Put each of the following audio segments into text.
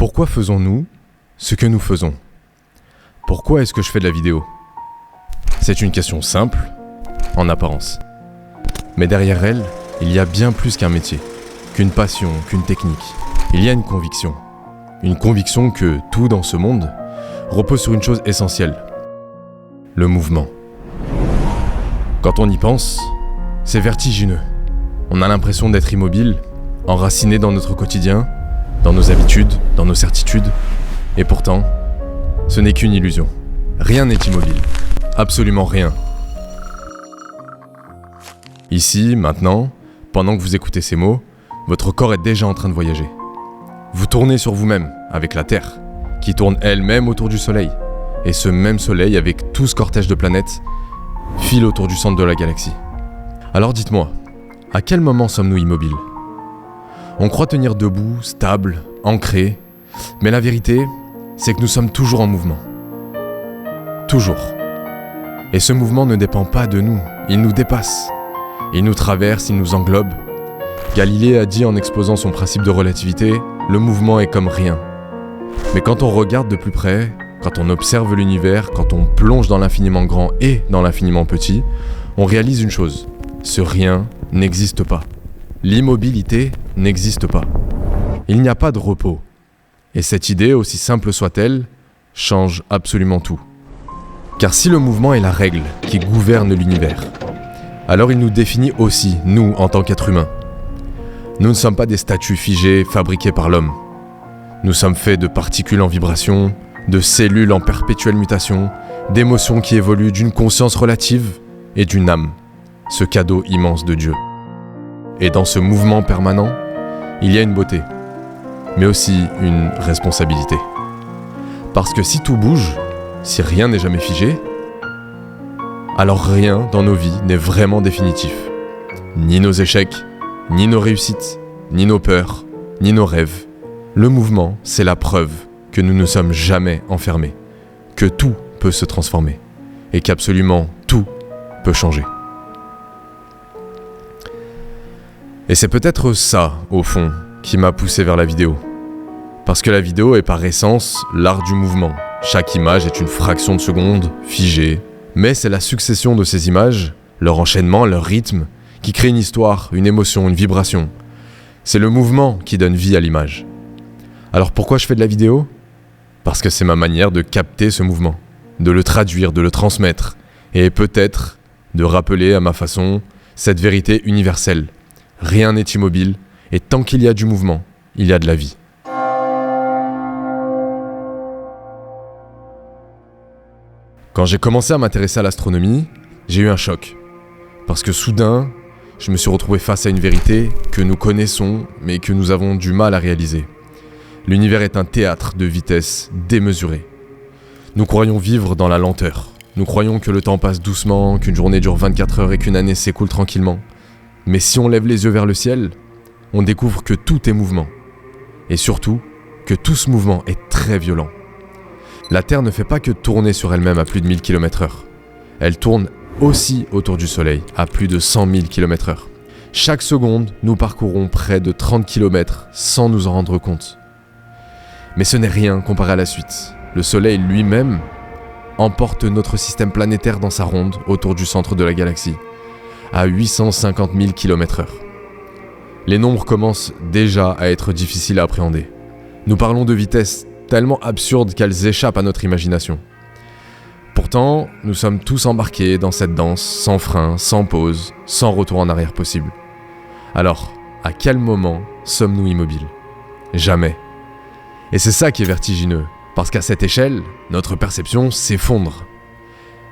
Pourquoi faisons-nous ce que nous faisons ? Pourquoi est-ce que je fais de la vidéo ? C'est une question simple, en apparence. Mais derrière elle, il y a bien plus qu'un métier, qu'une passion, qu'une technique. Il y a une conviction. Une conviction que tout dans ce monde repose sur une chose essentielle. Le mouvement. Quand on y pense, c'est vertigineux. On a l'impression d'être immobile, enraciné dans notre quotidien, dans nos habitudes, dans nos certitudes. Et pourtant, ce n'est qu'une illusion. Rien n'est immobile. Absolument rien. Ici, maintenant, pendant que vous écoutez ces mots, votre corps est déjà en train de voyager. Vous tournez sur vous-même, avec la Terre, qui tourne elle-même autour du Soleil. Et ce même Soleil, avec tout ce cortège de planètes, file autour du centre de la galaxie. Alors dites-moi, à quel moment sommes-nous immobiles ? On croit tenir debout, stable, ancré, mais la vérité, c'est que nous sommes toujours en mouvement. Toujours. Et ce mouvement ne dépend pas de nous, il nous dépasse. Il nous traverse, il nous englobe. Galilée a dit en exposant son principe de relativité, le mouvement est comme rien. Mais quand on regarde de plus près, quand on observe l'univers, quand on plonge dans l'infiniment grand et dans l'infiniment petit, on réalise une chose, ce rien n'existe pas. L'immobilité n'existe pas. Il n'y a pas de repos. Et cette idée, aussi simple soit-elle, change absolument tout. Car si le mouvement est la règle qui gouverne l'univers, alors il nous définit aussi, nous, en tant qu'êtres humains. Nous ne sommes pas des statues figées fabriquées par l'homme. Nous sommes faits de particules en vibration, de cellules en perpétuelle mutation, d'émotions qui évoluent, d'une conscience relative et d'une âme, ce cadeau immense de Dieu. Et dans ce mouvement permanent, il y a une beauté, mais aussi une responsabilité. Parce que si tout bouge, si rien n'est jamais figé, alors rien dans nos vies n'est vraiment définitif. Ni nos échecs, ni nos réussites, ni nos peurs, ni nos rêves. Le mouvement, c'est la preuve que nous ne sommes jamais enfermés, que tout peut se transformer, et qu'absolument tout peut changer. Et c'est peut-être ça, au fond, qui m'a poussé vers la vidéo. Parce que la vidéo est par essence l'art du mouvement. Chaque image est une fraction de seconde, figée, mais c'est la succession de ces images, leur enchaînement, leur rythme, qui crée une histoire, une émotion, une vibration. C'est le mouvement qui donne vie à l'image. Alors pourquoi je fais de la vidéo ? Parce que c'est ma manière de capter ce mouvement, de le traduire, de le transmettre, et peut-être de rappeler à ma façon cette vérité universelle. Rien n'est immobile, et tant qu'il y a du mouvement, il y a de la vie. Quand j'ai commencé à m'intéresser à l'astronomie, j'ai eu un choc. Parce que soudain, je me suis retrouvé face à une vérité que nous connaissons, mais que nous avons du mal à réaliser. L'univers est un théâtre de vitesse démesurée. Nous croyons vivre dans la lenteur. Nous croyons que le temps passe doucement, qu'une journée dure 24 heures et qu'une année s'écoule tranquillement. Mais si on lève les yeux vers le ciel, on découvre que tout est mouvement. Et surtout, que tout ce mouvement est très violent. La Terre ne fait pas que tourner sur elle-même à plus de 1000 km/h. Elle tourne aussi autour du Soleil, à plus de 100 000 km/h. Chaque seconde, nous parcourons près de 30 km sans nous en rendre compte. Mais ce n'est rien comparé à la suite. Le Soleil lui-même emporte notre système planétaire dans sa ronde autour du centre de la galaxie, à 850 000 km/h. Les nombres commencent déjà à être difficiles à appréhender. Nous parlons de vitesses tellement absurdes qu'elles échappent à notre imagination. Pourtant, nous sommes tous embarqués dans cette danse, sans frein, sans pause, sans retour en arrière possible. Alors, à quel moment sommes-nous immobiles ? Jamais. Et c'est ça qui est vertigineux, parce qu'à cette échelle, notre perception s'effondre.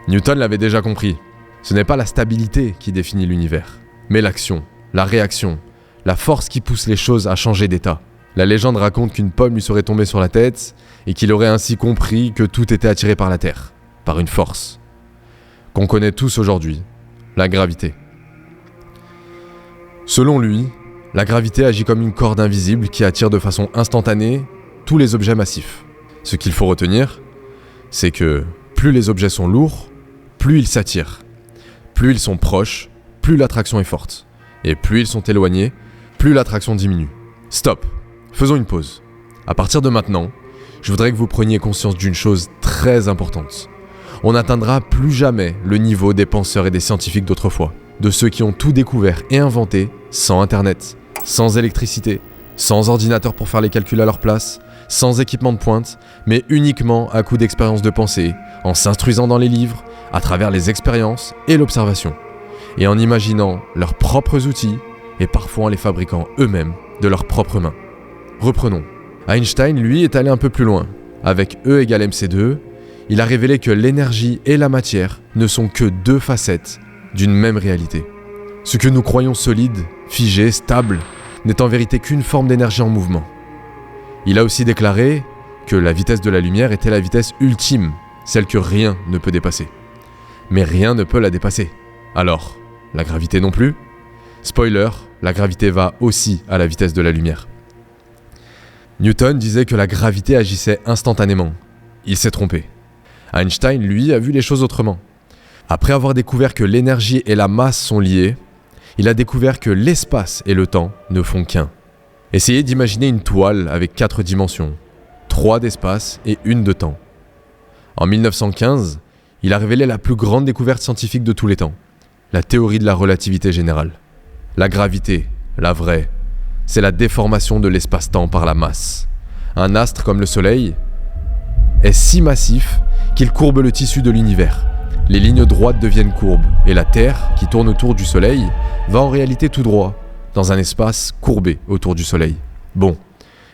Newton l'avait déjà compris. Ce n'est pas la stabilité qui définit l'univers, mais l'action, la réaction, la force qui pousse les choses à changer d'état. La légende raconte qu'une pomme lui serait tombée sur la tête et qu'il aurait ainsi compris que tout était attiré par la Terre, par une force qu'on connaît tous aujourd'hui, la gravité. Selon lui, la gravité agit comme une corde invisible qui attire de façon instantanée tous les objets massifs. Ce qu'il faut retenir, c'est que plus les objets sont lourds, plus ils s'attirent. Plus ils sont proches, plus l'attraction est forte. Et plus ils sont éloignés, plus l'attraction diminue. Stop, faisons une pause. À partir de maintenant, je voudrais que vous preniez conscience d'une chose très importante. On n'atteindra plus jamais le niveau des penseurs et des scientifiques d'autrefois, de ceux qui ont tout découvert et inventé sans Internet, sans électricité, sans ordinateur pour faire les calculs à leur place, sans équipement de pointe, mais uniquement à coup d'expérience de pensée, en s'instruisant dans les livres, à travers les expériences et l'observation, et en imaginant leurs propres outils et parfois en les fabriquant eux-mêmes de leurs propres mains. Reprenons. Einstein, lui, est allé un peu plus loin. Avec E égale mc2, il a révélé que l'énergie et la matière ne sont que deux facettes d'une même réalité. Ce que nous croyons solide, figé, stable, n'est en vérité qu'une forme d'énergie en mouvement. Il a aussi déclaré que la vitesse de la lumière était la vitesse ultime, celle que rien ne peut dépasser. Mais rien ne peut la dépasser. Alors, la gravité non plus ? Spoiler, la gravité va aussi à la vitesse de la lumière. Newton disait que la gravité agissait instantanément. Il s'est trompé. Einstein, lui, a vu les choses autrement. Après avoir découvert que l'énergie et la masse sont liées, il a découvert que l'espace et le temps ne font qu'un. Essayez d'imaginer une toile avec 4 dimensions, 3 d'espace et 1 de temps. En 1915, il a révélé la plus grande découverte scientifique de tous les temps, la théorie de la relativité générale. La gravité, la vraie, c'est la déformation de l'espace-temps par la masse. Un astre comme le Soleil est si massif qu'il courbe le tissu de l'univers. Les lignes droites deviennent courbes, et la Terre, qui tourne autour du Soleil, va en réalité tout droit, dans un espace courbé autour du Soleil. Bon,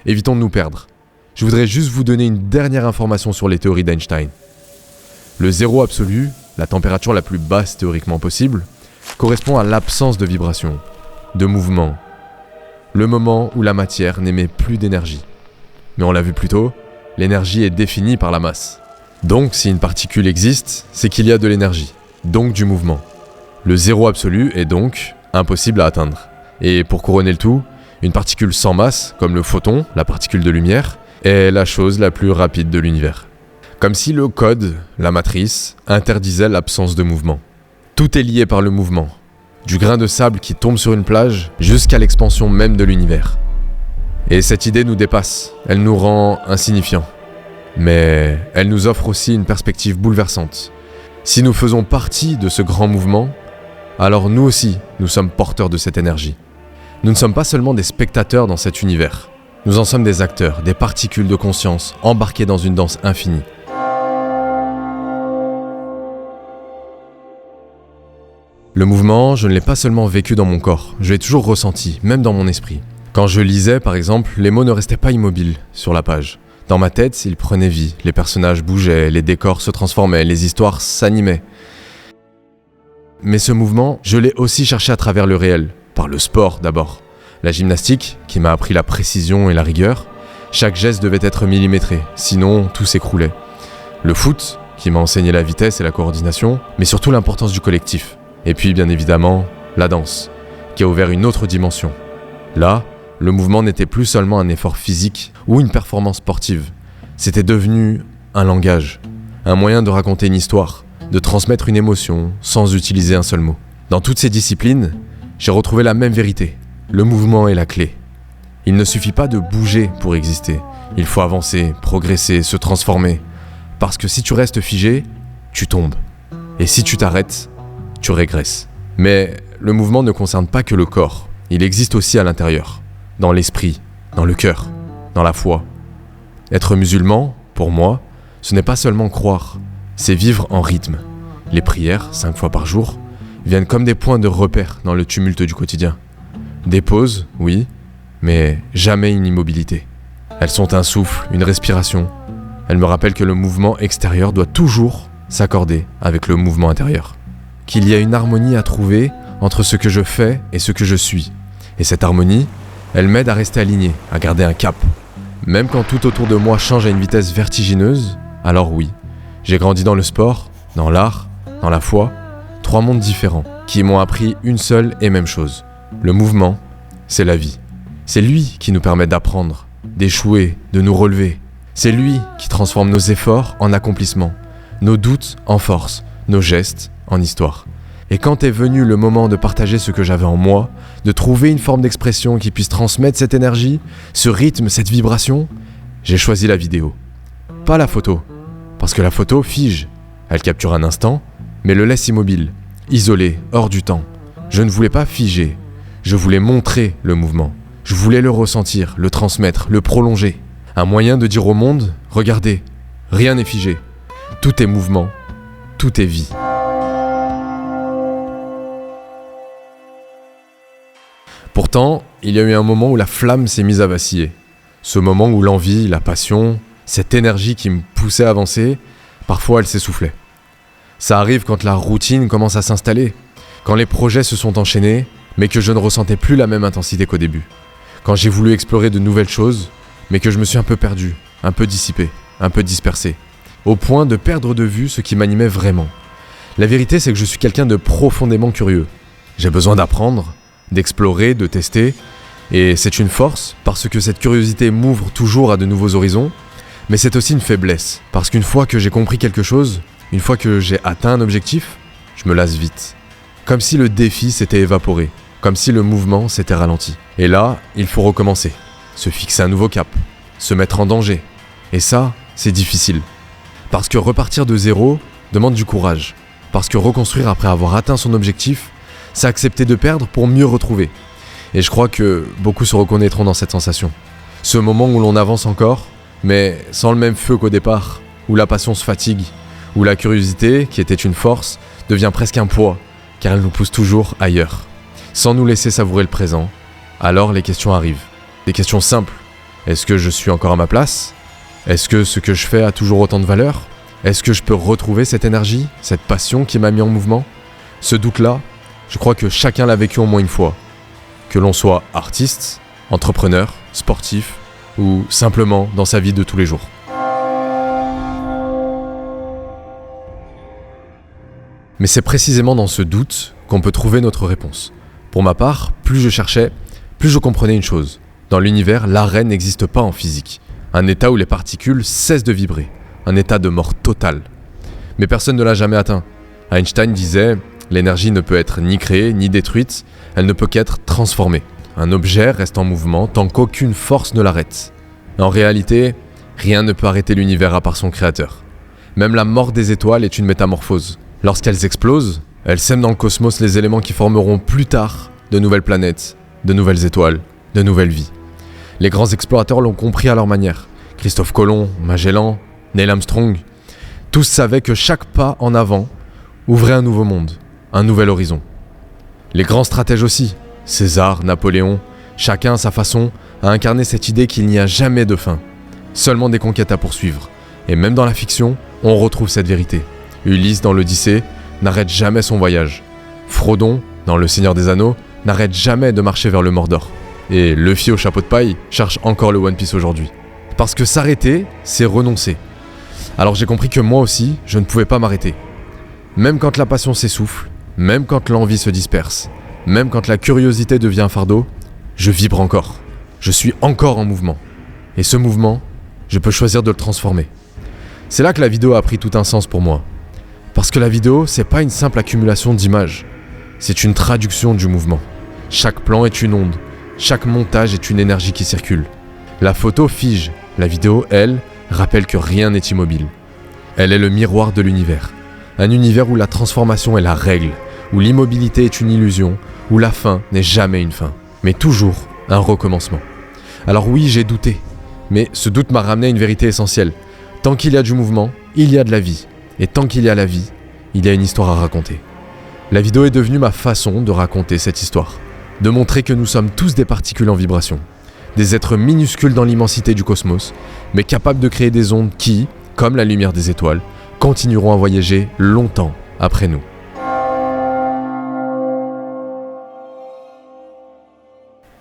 évitons de nous perdre. Je voudrais juste vous donner une dernière information sur les théories d'Einstein. Le zéro absolu, la température la plus basse théoriquement possible, correspond à l'absence de vibration, de mouvement, le moment où la matière n'émet plus d'énergie. Mais on l'a vu plus tôt, l'énergie est définie par la masse. Donc si une particule existe, c'est qu'il y a de l'énergie, donc du mouvement. Le zéro absolu est donc impossible à atteindre. Et pour couronner le tout, une particule sans masse, comme le photon, la particule de lumière, est la chose la plus rapide de l'univers. Comme si le code, la matrice, interdisait l'absence de mouvement. Tout est lié par le mouvement, du grain de sable qui tombe sur une plage jusqu'à l'expansion même de l'univers. Et cette idée nous dépasse, elle nous rend insignifiants. Mais elle nous offre aussi une perspective bouleversante. Si nous faisons partie de ce grand mouvement, alors nous aussi, nous sommes porteurs de cette énergie. Nous ne sommes pas seulement des spectateurs dans cet univers. Nous en sommes des acteurs, des particules de conscience embarquées dans une danse infinie. Le mouvement, je ne l'ai pas seulement vécu dans mon corps, je l'ai toujours ressenti, même dans mon esprit. Quand je lisais, par exemple, les mots ne restaient pas immobiles sur la page. Dans ma tête, ils prenaient vie, les personnages bougeaient, les décors se transformaient, les histoires s'animaient. Mais ce mouvement, je l'ai aussi cherché à travers le réel, par le sport d'abord. La gymnastique, qui m'a appris la précision et la rigueur, chaque geste devait être millimétré, sinon tout s'écroulait. Le foot, qui m'a enseigné la vitesse et la coordination, mais surtout l'importance du collectif. Et puis bien évidemment, la danse, qui a ouvert une autre dimension. Là, le mouvement n'était plus seulement un effort physique ou une performance sportive. C'était devenu un langage, un moyen de raconter une histoire, de transmettre une émotion sans utiliser un seul mot. Dans toutes ces disciplines, j'ai retrouvé la même vérité. Le mouvement est la clé. Il ne suffit pas de bouger pour exister. Il faut avancer, progresser, se transformer. Parce que si tu restes figé, tu tombes. Et si tu t'arrêtes, tu régresses. Mais le mouvement ne concerne pas que le corps. Il existe aussi à l'intérieur. Dans l'esprit, dans le cœur, dans la foi. Être musulman, pour moi, ce n'est pas seulement croire, c'est vivre en rythme. Les prières, 5 fois par jour, viennent comme des points de repère dans le tumulte du quotidien. Des pauses, oui, mais jamais une immobilité. Elles sont un souffle, une respiration. Elles me rappellent que le mouvement extérieur doit toujours s'accorder avec le mouvement intérieur. Qu'il y a une harmonie à trouver entre ce que je fais et ce que je suis. Et cette harmonie, elle m'aide à rester aligné, à garder un cap. Même quand tout autour de moi change à une vitesse vertigineuse, alors oui, j'ai grandi dans le sport, dans l'art, dans la foi, 3 mondes différents qui m'ont appris une seule et même chose. Le mouvement, c'est la vie. C'est lui qui nous permet d'apprendre, d'échouer, de nous relever. C'est lui qui transforme nos efforts en accomplissements, nos doutes en force, nos gestes en histoire. Et quand est venu le moment de partager ce que j'avais en moi, de trouver une forme d'expression qui puisse transmettre cette énergie, ce rythme, cette vibration, j'ai choisi la vidéo. Pas la photo, parce que la photo fige. Elle capture un instant, mais le laisse immobile, isolé, hors du temps. Je ne voulais pas figer, je voulais montrer le mouvement. Je voulais le ressentir, le transmettre, le prolonger. Un moyen de dire au monde, regardez, rien n'est figé. Tout est mouvement, tout est vie. Pourtant, il y a eu un moment où la flamme s'est mise à vaciller. Ce moment où l'envie, la passion, cette énergie qui me poussait à avancer, parfois elle s'essoufflait. Ça arrive quand la routine commence à s'installer, quand les projets se sont enchaînés, mais que je ne ressentais plus la même intensité qu'au début. Quand j'ai voulu explorer de nouvelles choses, mais que je me suis un peu perdu, un peu dissipé, un peu dispersé, au point de perdre de vue ce qui m'animait vraiment. La vérité, c'est que je suis quelqu'un de profondément curieux. J'ai besoin d'apprendre, d'explorer, de tester, et c'est une force parce que cette curiosité m'ouvre toujours à de nouveaux horizons, mais c'est aussi une faiblesse, parce qu'une fois que j'ai compris quelque chose, une fois que j'ai atteint un objectif, je me lasse vite. Comme si le défi s'était évaporé, comme si le mouvement s'était ralenti. Et là, il faut recommencer, se fixer un nouveau cap, se mettre en danger. Et ça, c'est difficile. Parce que repartir de zéro demande du courage. Parce que reconstruire après avoir atteint son objectif, c'est accepter de perdre pour mieux retrouver. Et je crois que beaucoup se reconnaîtront dans cette sensation. Ce moment où l'on avance encore, mais sans le même feu qu'au départ, où la passion se fatigue, où la curiosité, qui était une force, devient presque un poids, car elle nous pousse toujours ailleurs. Sans nous laisser savourer le présent, alors les questions arrivent. Des questions simples. Est-ce que je suis encore à ma place ? Est-ce que ce que je fais a toujours autant de valeur ? Est-ce que je peux retrouver cette énergie, cette passion qui m'a mis en mouvement ? Ce doute-là, je crois que chacun l'a vécu au moins une fois. Que l'on soit artiste, entrepreneur, sportif, ou simplement dans sa vie de tous les jours. Mais c'est précisément dans ce doute qu'on peut trouver notre réponse. Pour ma part, plus je cherchais, plus je comprenais une chose. Dans l'univers, l'arrêt n'existe pas en physique. Un état où les particules cessent de vibrer. Un état de mort totale. Mais personne ne l'a jamais atteint. Einstein disait « L'énergie ne peut être ni créée ni détruite, elle ne peut qu'être transformée. Un objet reste en mouvement tant qu'aucune force ne l'arrête. » En réalité, rien ne peut arrêter l'univers à part son créateur. Même la mort des étoiles est une métamorphose. Lorsqu'elles explosent, elles sèment dans le cosmos les éléments qui formeront plus tard de nouvelles planètes, de nouvelles étoiles, de nouvelles vies. Les grands explorateurs l'ont compris à leur manière. Christophe Colomb, Magellan, Neil Armstrong, tous savaient que chaque pas en avant ouvrait un nouveau monde, un nouvel horizon. Les grands stratèges aussi, César, Napoléon, chacun à sa façon a incarné cette idée qu'il n'y a jamais de fin, seulement des conquêtes à poursuivre. Et même dans la fiction, on retrouve cette vérité. Ulysse dans l'Odyssée n'arrête jamais son voyage. Frodon, dans Le Seigneur des Anneaux, n'arrête jamais de marcher vers le Mordor. Et Luffy au chapeau de paille cherche encore le One Piece aujourd'hui. Parce que s'arrêter, c'est renoncer. Alors j'ai compris que moi aussi, je ne pouvais pas m'arrêter. Même quand la passion s'essouffle, même quand l'envie se disperse, même quand la curiosité devient un fardeau, je vibre encore. Je suis encore en mouvement. Et ce mouvement, je peux choisir de le transformer. C'est là que la vidéo a pris tout un sens pour moi. Parce que la vidéo, c'est pas une simple accumulation d'images. C'est une traduction du mouvement. Chaque plan est une onde. Chaque montage est une énergie qui circule. La photo fige. La vidéo, elle, rappelle que rien n'est immobile. Elle est le miroir de l'univers. Un univers où la transformation est la règle, où l'immobilité est une illusion, où la fin n'est jamais une fin, mais toujours un recommencement. Alors oui, j'ai douté, mais ce doute m'a ramené à une vérité essentielle. Tant qu'il y a du mouvement, il y a de la vie. Et tant qu'il y a la vie, il y a une histoire à raconter. La vidéo est devenue ma façon de raconter cette histoire. De montrer que nous sommes tous des particules en vibration. Des êtres minuscules dans l'immensité du cosmos, mais capables de créer des ondes qui, comme la lumière des étoiles, continueront à voyager longtemps après nous.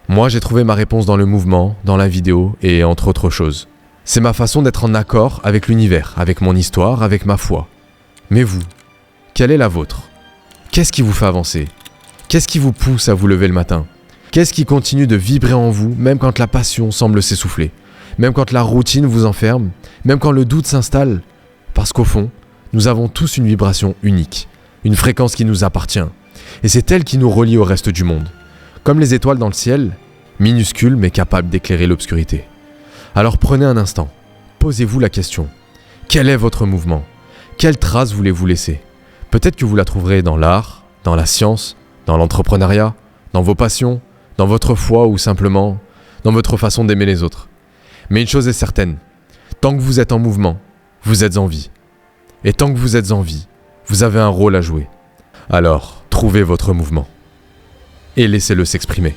Moi, j'ai trouvé ma réponse dans le mouvement, dans la vidéo et entre autres choses. C'est ma façon d'être en accord avec l'univers, avec mon histoire, avec ma foi. Mais vous, quelle est la vôtre ? Qu'est-ce qui vous fait avancer ? Qu'est-ce qui vous pousse à vous lever le matin ? Qu'est-ce qui continue de vibrer en vous, même quand la passion semble s'essouffler ? Même quand la routine vous enferme ? Même quand le doute s'installe ? Parce qu'au fond, nous avons tous une vibration unique, une fréquence qui nous appartient. Et c'est elle qui nous relie au reste du monde. Comme les étoiles dans le ciel, minuscules mais capables d'éclairer l'obscurité. Alors prenez un instant, posez-vous la question. Quel est votre mouvement? Quelle trace voulez-vous laisser? Peut-être que vous la trouverez dans l'art, dans la science, dans l'entrepreneuriat, dans vos passions, dans votre foi ou simplement dans votre façon d'aimer les autres. Mais une chose est certaine, tant que vous êtes en mouvement, vous êtes en vie. Et tant que vous êtes en vie, vous avez un rôle à jouer. Alors, trouvez votre mouvement et laissez-le s'exprimer.